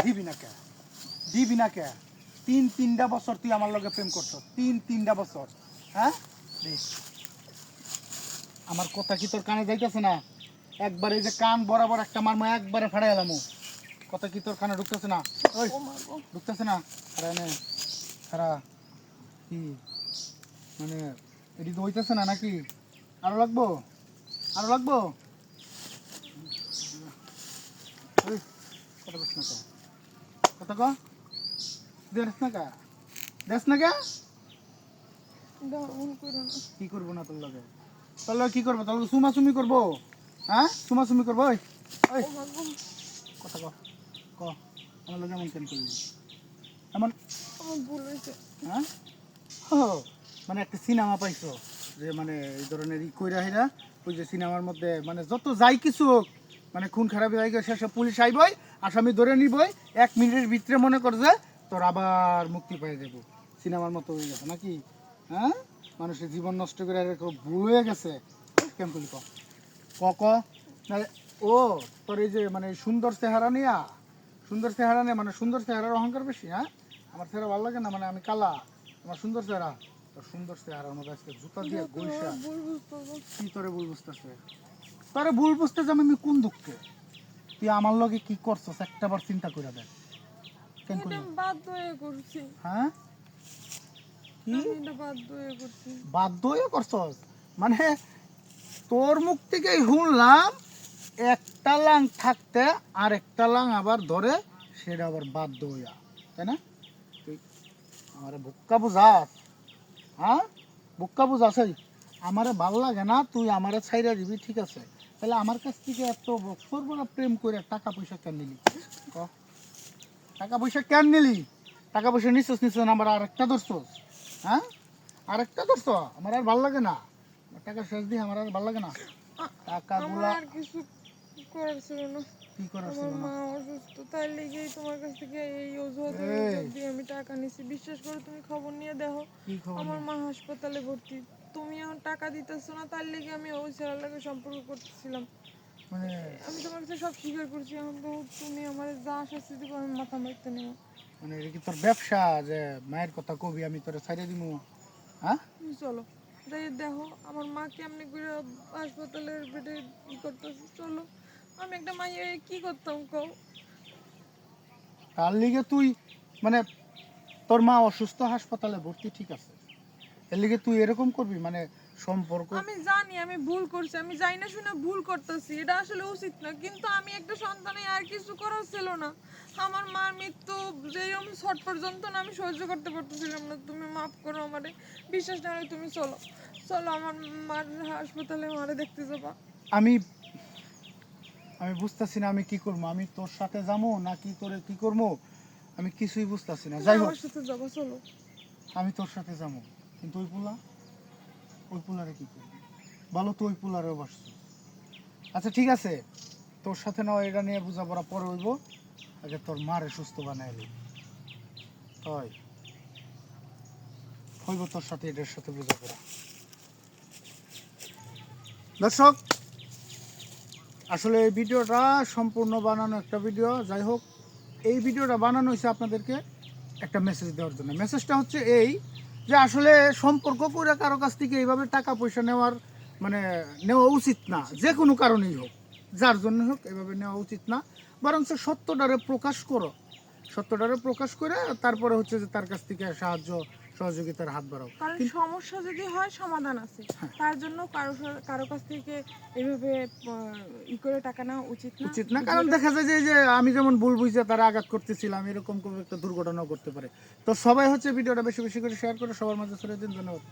দিবি না কে? দিবি না কে? তিনটা বছর তুই আমার লগে প্রেম করছ, তিনটা বছর। হ্যাঁ বেশ, আমার কথা কি তোর কানে যাইতেছে না? একবার এই যে কান বরাবর একটা মারমো, একবারে ফাড়াই এলাম। কথা কি তোর কানে ঢুকতেছে না? ওই ঢুকতেছে না? আরে নে খারা কি মানে এটি তো হইতেছে না নাকি? আরো লাগবো? আরো লাগবো? ওই কথা কস না তো, কথা ক, দেখ না কা, দেখ না কা। কি করবো না তোর লগে? তোর লগে কি করবো? তোর লগে সুমাসুমি করবো? হ্যাঁ সুমাসুমি করবো? ওই ওই কথা ক, ক আমার লগে এমন কেন করলি? এমন ভুল হয়েছে। হ্যাঁ ও মানে একটা সিনেমা পাইছো যে মানে এই ধরনের ই কইরা হেরা, ওই যে সিনেমার মধ্যে মানে যত যাই কিছু হোক, মানে খুন খারাপি যাই শেষে পুলিশ আইবই, আসামি ধরে নিবই, 1 মিনিটের ভিতরে মনে কর যে তোর আবার মুক্তি পেয়ে যাবো। সিনেমার মতো হয়ে গেছে নাকি? হ্যাঁ মানুষের জীবন নষ্ট করে ভুল হয়ে গেছে। কেমন করলি ক ক ক না, ও তোর এই যে মানে সুন্দর চেহারা নিয়া, সুন্দর চেহারা নিয়ে মানে সুন্দর চেহারার অহংকার বেশি? হ্যাঁ আমার চেহারা ভালো লাগে না মানে আমি কালা, আমার সুন্দর চেহারা? তোর সুন্দর চেহারার মধ্যে আজকে জুতা দিয়ে গইসা কি তোরে ভুল বুঝতেছে? তোরে ভুল বুঝতেছে আমি কোন দুঃখে? তুই আমার লগে কি করছস একটা বার চিন্তা করে দেখ। কেন করলি? বাধ্য হয়ে করছি। হ্যাঁ কি বাধ্য হয়ে করছি? বাধ্য হয়ে করছস মানে? তোর মুখ থেকেই শুনলাম একটা লাং থাকতে আর একটা লাং আবার ধরে, সেটা আবার বাধ্য হইয়া, তাই না? তুই আমারে বুক্কা বুঝাস? হ্যাঁ বুক্কা বুঝাস? আমারে ভাল লাগে না, তুই আমারে ছাইরা দিবি ঠিক আছে, তাহলে আমার কাছ থেকে এত বছর বড় প্রেম করে টাকা পয়সা কেন নিলি? ক টাকা পয়সা কেন নিলি? টাকা পয়সা নিচ্ছস নিচ্ছস আমার আরেকটা ধরছস? হ্যাঁ আরেকটা ধরছ? আমার আর ভাল লাগে না, টাকা শেষ দিয়ে আমার আর ভাল লাগে না। টাকাগুলা আর কিছু করার ছিল না। কি করার ছিল আমার না? মা অসুস্থ, তাই লেগেই তোমার কাছ থেকে এই অজুহাত দিয়ে আমি টাকা নিছি। বিশ্বাস করো, তুমি খবর নিয়ে দেখো কি খবর? আমার মা হাসপাতালে ভর্তি। তুমি এখন টাকা দিতেছো না, তার লেগে আমি ওই ছেলের লাগে সম্পর্ক করতেছিলাম। মানে আমি তোমার কাছে সব স্বীকার করছি। এখন তো তুমি আমার যা শাস্তি দিব আমি মাথা মারতে নেব। মানে এটা কি তোর ব্যবসা যে মায়ের কথা কবি আমি তোরে ছাইড়ে দিমু? হ্যাঁ তুমি চলো, যাই দেখো আমার মা কেমনি করে হাসপাতালের বেডে ই করতেছে। চলো, আমি একটা মাইয়ে কি করতাম কও? তার লিগে তুই মানে তোর মা অসুস্থ হাসপাতালে ভর্তি ঠিক আছে, এর লিগে তুই এরকম করবি মানে সম্পর্ক? আমি জানি আমি ভুল করছি, আমি জানি না শুনে ভুল করতেছি, এটা আসলে উচিত না, কিন্তু আমি একটা সন্তানে আর কিছু করার ছিল না। আমার মার মৃত্যু যেরকম ছট পর্যন্ত না আমি সহ্য করতে পারতেছিলাম না। তুমি মাফ করো আমারে, বিশ্বাস না হয় তুমি চলো, চলো আমার মার হাসপাতালে মারে দেখতে যাবা। আমি আমি বুঝতেছি না আমি কি করবো, আমি তোর সাথে যাবো নাকি তোরে কি করবো আমি কিছুই বুঝতেছি না। যাই হোক আমার সাথে যাবা, চলো। আমি তোর সাথে যাবো, কিন্তু ওই পোলারে কি করবি বলো তো? ওই পোলারেও বাসছ? আচ্ছা ঠিক আছে, তোর সাথে না এটা নিয়ে বোঝাপড়া পরে হইব, আগে তোর মারে সুস্থ বানাইলি তাই হইব তোর সাথে এটার সাথে বোঝাপড়া। দর্শক আসলে এই ভিডিওটা সম্পূর্ণ বানানো একটা ভিডিও, যাই হোক এই ভিডিওটা বানানো হয়েছে আপনাদেরকে একটা মেসেজ দেওয়ার জন্য। মেসেজটা হচ্ছে এই যে আসলে সম্পর্ক করে কারো কাছ থেকে এইভাবে টাকা পয়সা নেওয়ার মানে নেওয়া উচিত না, যে কোনো কারণেই হোক, যার জন্য হোক এভাবে নেওয়া উচিত না। বরং সত্যটারে প্রকাশ করো, সত্যটারে প্রকাশ করে তারপরে হচ্ছে যে তার কাছ থেকে সাহায্য সহযোগিতার হাত বাড়াও। কারণ সমস্যা যদি হয় সমাধান আছে, তার জন্য কারো কাছ থেকে এইভাবে ই করে টাকা নেওয়া উচিত না। কারণ দেখা যায় যে আমি যেমন ভুল বুঝে তারা আঘাত করতেছিলাম, এরকম কোনো একটা দুর্ঘটনাও করতে পারে। তো সবাই হচ্ছে ভিডিওটা বেশি বেশি করে শেয়ার করে সবার মাঝে ছড়িয়ে দিন। ধন্যবাদ।